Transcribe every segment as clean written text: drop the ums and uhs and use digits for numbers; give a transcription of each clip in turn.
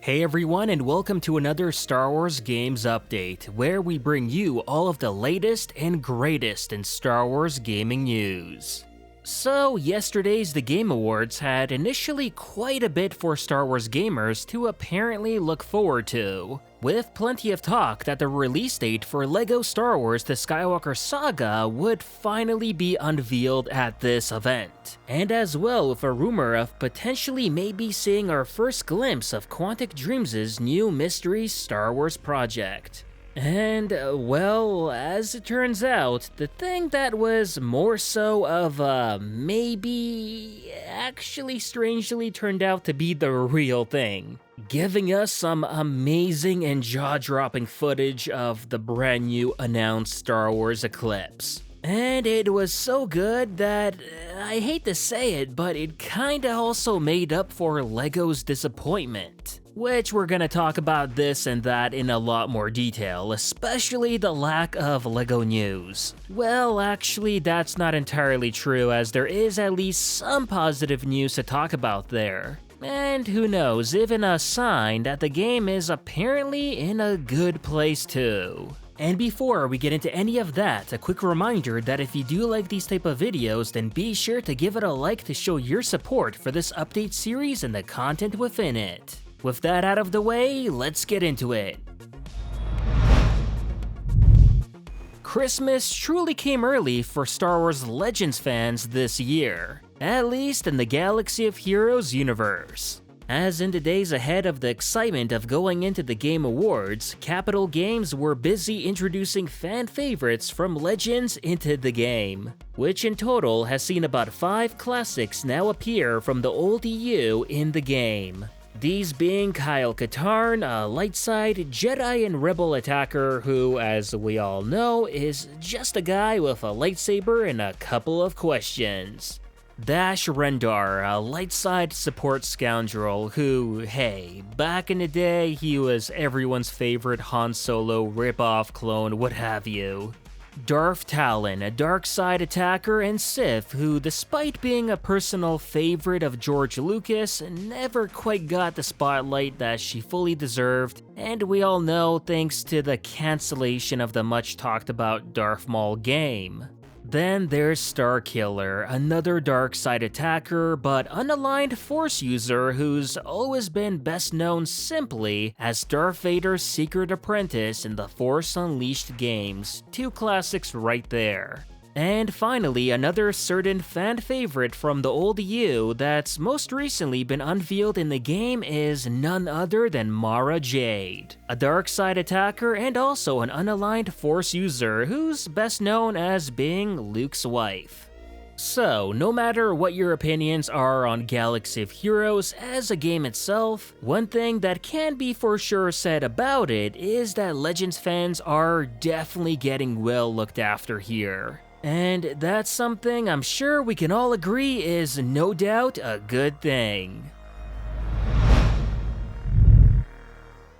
Hey everyone, and welcome to another Star Wars Games Update, where we bring you all of the latest and greatest in Star Wars gaming news. So, yesterday's The Game Awards had initially quite a bit for Star Wars gamers to apparently look forward to, with plenty of talk that the release date for LEGO Star Wars The Skywalker Saga would finally be unveiled at this event, and as well with a rumor of potentially maybe seeing our first glimpse of Quantic Dreams' new mystery Star Wars project. And, well, as it turns out, the thing that was more so of a maybe actually strangely turned out to be the real thing, giving us some amazing and jaw-dropping footage of the brand new announced Star Wars Eclipse. And it was so good that, I hate to say it, but it kinda also made up for LEGO's disappointment. Which we're gonna talk about this and that in a lot more detail, especially the lack of LEGO news. Well, actually, that's not entirely true, as there is at least some positive news to talk about there. And who knows, even a sign that the game is apparently in a good place too. And before we get into any of that, a quick reminder that if you do like these type of videos, then be sure to give it a like to show your support for this update series and the content within it. With that out of the way, let's get into it. Christmas truly came early for Star Wars Legends fans this year, at least in the Galaxy of Heroes universe. As in the days ahead of the excitement of going into the Game Awards, Capital Games were busy introducing fan favorites from Legends into the game, which in total has seen about 5 classics now appear from the old EU in the game. These being Kyle Katarn, a light side Jedi and Rebel attacker who, as we all know, is just a guy with a lightsaber and a couple of questions. Dash Rendar, a light side support scoundrel who, hey, back in the day he was everyone's favorite Han Solo ripoff clone, what have you. Darth Talon, a dark side attacker and Sith who, despite being a personal favorite of George Lucas, never quite got the spotlight that she fully deserved, and we all know thanks to the cancellation of the much talked about Darth Maul game. Then there's Starkiller, another dark side attacker but unaligned Force user who's always been best known simply as Darth Vader's secret apprentice in the Force Unleashed games, 2 classics right there. And finally, another certain fan favorite from the old EU that's most recently been unveiled in the game is none other than Mara Jade, a dark side attacker and also an unaligned Force user who's best known as being Luke's wife. So, no matter what your opinions are on Galaxy of Heroes as a game itself, one thing that can be for sure said about it is that Legends fans are definitely getting well looked after here. And that's something I'm sure we can all agree is no doubt a good thing.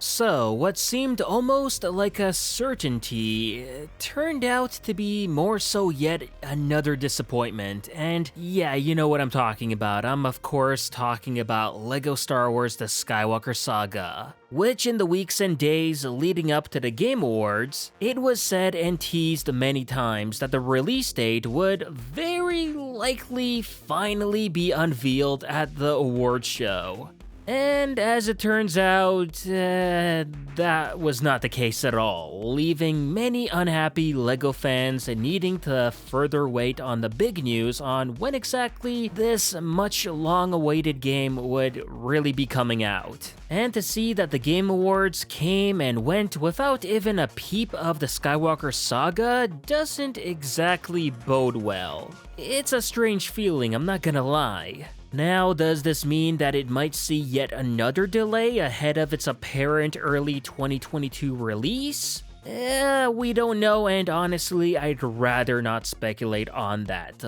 So, what seemed almost like a certainty turned out to be more so yet another disappointment, and yeah, you know what I'm talking about. I'm of course talking about LEGO Star Wars The Skywalker Saga, which in the weeks and days leading up to the Game Awards, it was said and teased many times that the release date would very likely finally be unveiled at the awards show. And as it turns out, that was not the case at all, leaving many unhappy LEGO fans needing to further wait on the big news on when exactly this much long-awaited game would really be coming out. And to see that the Game Awards came and went without even a peep of the Skywalker Saga doesn't exactly bode well. It's a strange feeling, I'm not gonna lie. Now, does this mean that it might see yet another delay ahead of its apparent early 2022 release? We don't know, and honestly, I'd rather not speculate on that.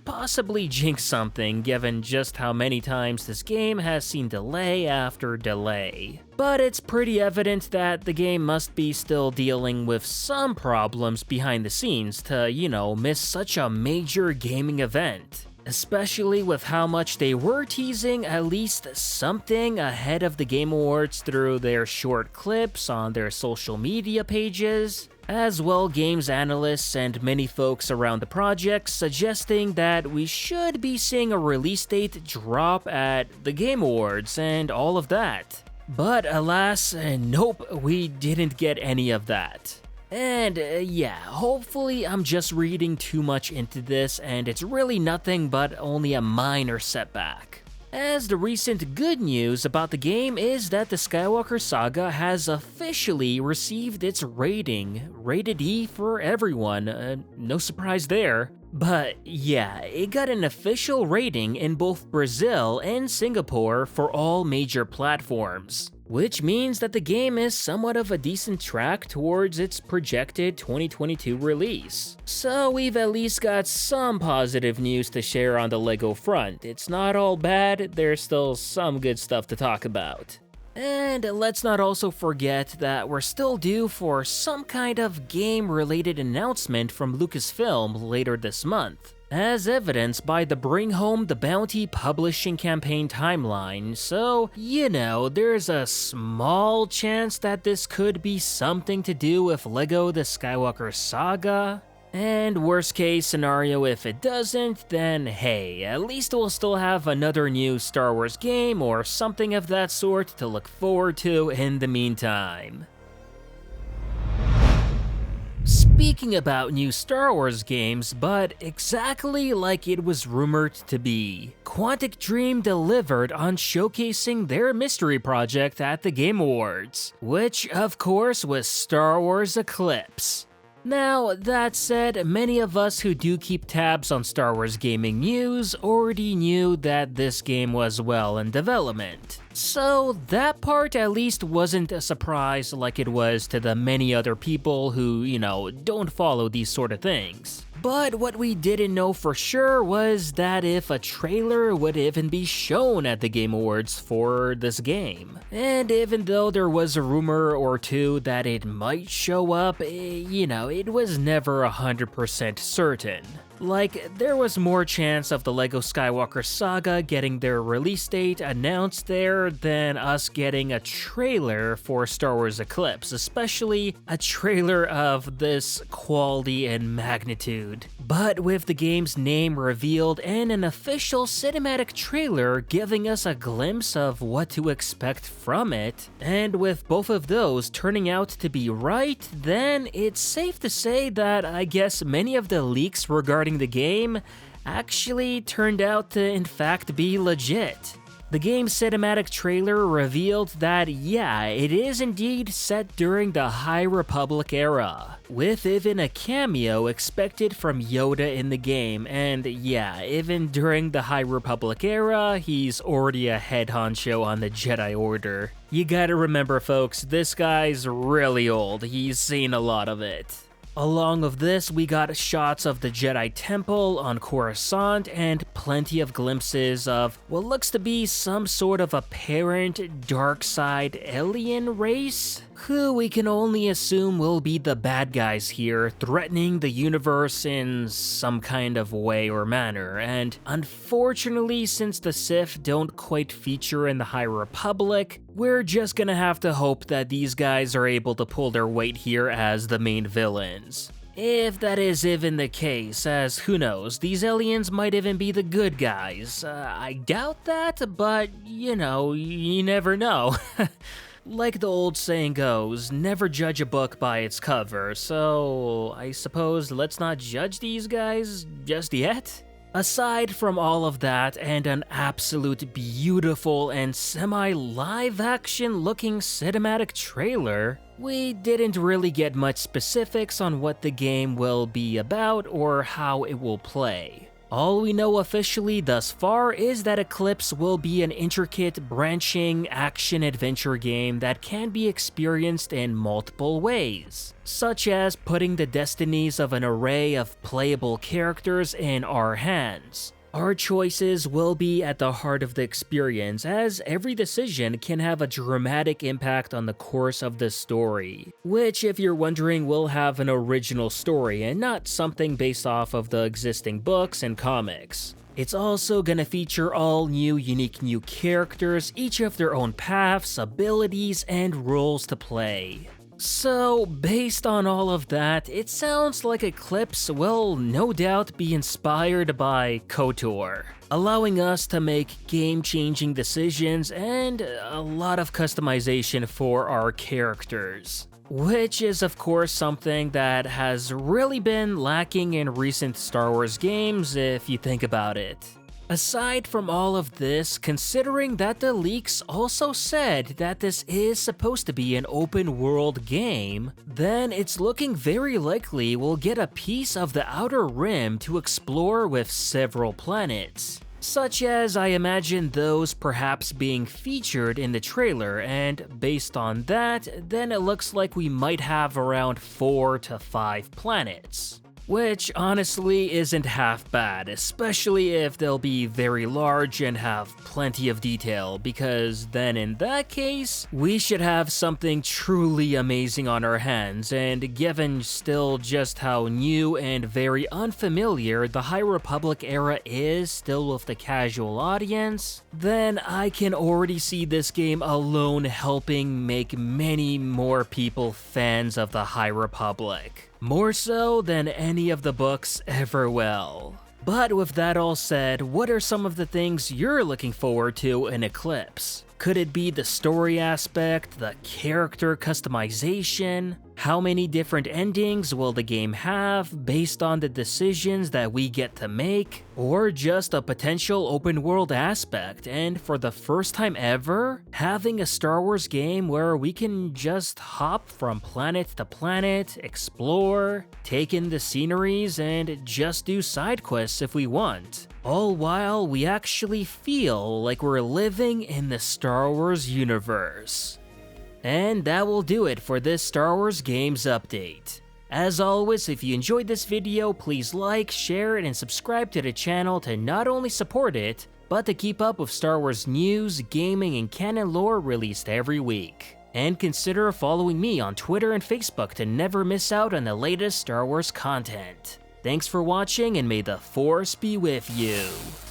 Possibly jinx something, given just how many times this game has seen delay after delay. But it's pretty evident that the game must be still dealing with some problems behind the scenes to, miss such a major gaming event. especially with how much they were teasing at least something ahead of the Game Awards through their short clips on their social media pages. As well, games analysts and many folks around the project suggesting that we should be seeing a release date drop at the Game Awards and all of that. But alas, nope, we didn't get any of that. And yeah, hopefully I'm just reading too much into this and it's really nothing but only a minor setback. As the recent good news about the game is that the Skywalker Saga has officially received its rating, rated E for everyone, no surprise there. But yeah, it got an official rating in both Brazil and Singapore for all major platforms, which means that the game is somewhat of a decent track towards its projected 2022 release. So we've at least got some positive news to share on the LEGO front. It's not all bad, there's still some good stuff to talk about. And let's not also forget that we're still due for some kind of game-related announcement from Lucasfilm later this month, as evidenced by the Bring Home the Bounty publishing campaign timeline, so, you know, there's a small chance that this could be something to do with LEGO The Skywalker Saga. And worst case scenario, if it doesn't, then hey, at least we'll still have another new Star Wars game or something of that sort to look forward to in the meantime. Speaking about new Star Wars games, but exactly like it was rumored to be, Quantic Dream delivered on showcasing their mystery project at the Game Awards, which of course was Star Wars Eclipse. Now, that said, many of us who do keep tabs on Star Wars gaming news already knew that this game was well in development. So that part at least wasn't a surprise like it was to the many other people who, you know, don't follow these sort of things. But what we didn't know for sure was that if a trailer would even be shown at the Game Awards for this game. And even though there was a rumor or two that it might show up, you know, it was never 100% certain. Like, there was more chance of the LEGO Skywalker Saga getting their release date announced there than us getting a trailer for Star Wars Eclipse, especially a trailer of this quality and magnitude. But with the game's name revealed and an official cinematic trailer giving us a glimpse of what to expect from it, and with both of those turning out to be right, then it's safe to say that I guess many of the leaks regarding the game actually turned out to in fact be legit. The game's cinematic trailer revealed that yeah, it is indeed set during the High Republic era, with even a cameo expected from Yoda in the game, and yeah, even during the High Republic era, he's already a head honcho on the Jedi Order. You gotta remember folks, this guy's really old, he's seen a lot of it. Along with this, we got shots of the Jedi Temple on Coruscant and plenty of glimpses of what looks to be some sort of apparent dark side alien race, who we can only assume will be the bad guys here, threatening the universe in some kind of way or manner. And unfortunately, since the Sith don't quite feature in the High Republic, we're just gonna have to hope that these guys are able to pull their weight here as the main villains. If that is even the case, as who knows, these aliens might even be the good guys. I doubt that, but you know, you never know. Like the old saying goes, never judge a book by its cover, so I suppose let's not judge these guys just yet? Aside from all of that and an absolute beautiful and semi-live action looking cinematic trailer, we didn't really get much specifics on what the game will be about or how it will play. All we know officially thus far is that Eclipse will be an intricate, branching action-adventure game that can be experienced in multiple ways, such as putting the destinies of an array of playable characters in our hands. Our choices will be at the heart of the experience, as every decision can have a dramatic impact on the course of the story, which, if you're wondering, will have an original story and not something based off of the existing books and comics. It's also gonna feature all unique new characters, each of their own paths, abilities, and roles to play. So, based on all of that, it sounds like Eclipse will no doubt be inspired by KOTOR, allowing us to make game-changing decisions and a lot of customization for our characters. Which is of course something that has really been lacking in recent Star Wars games if you think about it. Aside from all of this, considering that the leaks also said that this is supposed to be an open world game, then it's looking very likely we'll get a piece of the Outer Rim to explore with several planets. Such as I imagine those perhaps being featured in the trailer, and based on that, then it looks like we might have around 4 to 5 planets. Which honestly isn't half bad, especially if they'll be very large and have plenty of detail, because then in that case, we should have something truly amazing on our hands, and given still just how new and very unfamiliar the High Republic era is still with the casual audience, then I can already see this game alone helping make many more people fans of the High Republic. More so than any of the books ever will. But with that all said, what are some of the things you're looking forward to in Eclipse? Could it be the story aspect, the character customization? How many different endings will the game have based on the decisions that we get to make? Or just a potential open world aspect, and for the first time ever, having a Star Wars game where we can just hop from planet to planet, explore, take in the sceneries, and just do side quests if we want. All while we actually feel like we're living in the Star Wars universe. And that will do it for this Star Wars Games update. As always, if you enjoyed this video, please like, share it, and subscribe to the channel to not only support it, but to keep up with Star Wars news, gaming, and canon lore released every week. And consider following me on Twitter and Facebook to never miss out on the latest Star Wars content. Thanks for watching, and may the Force be with you.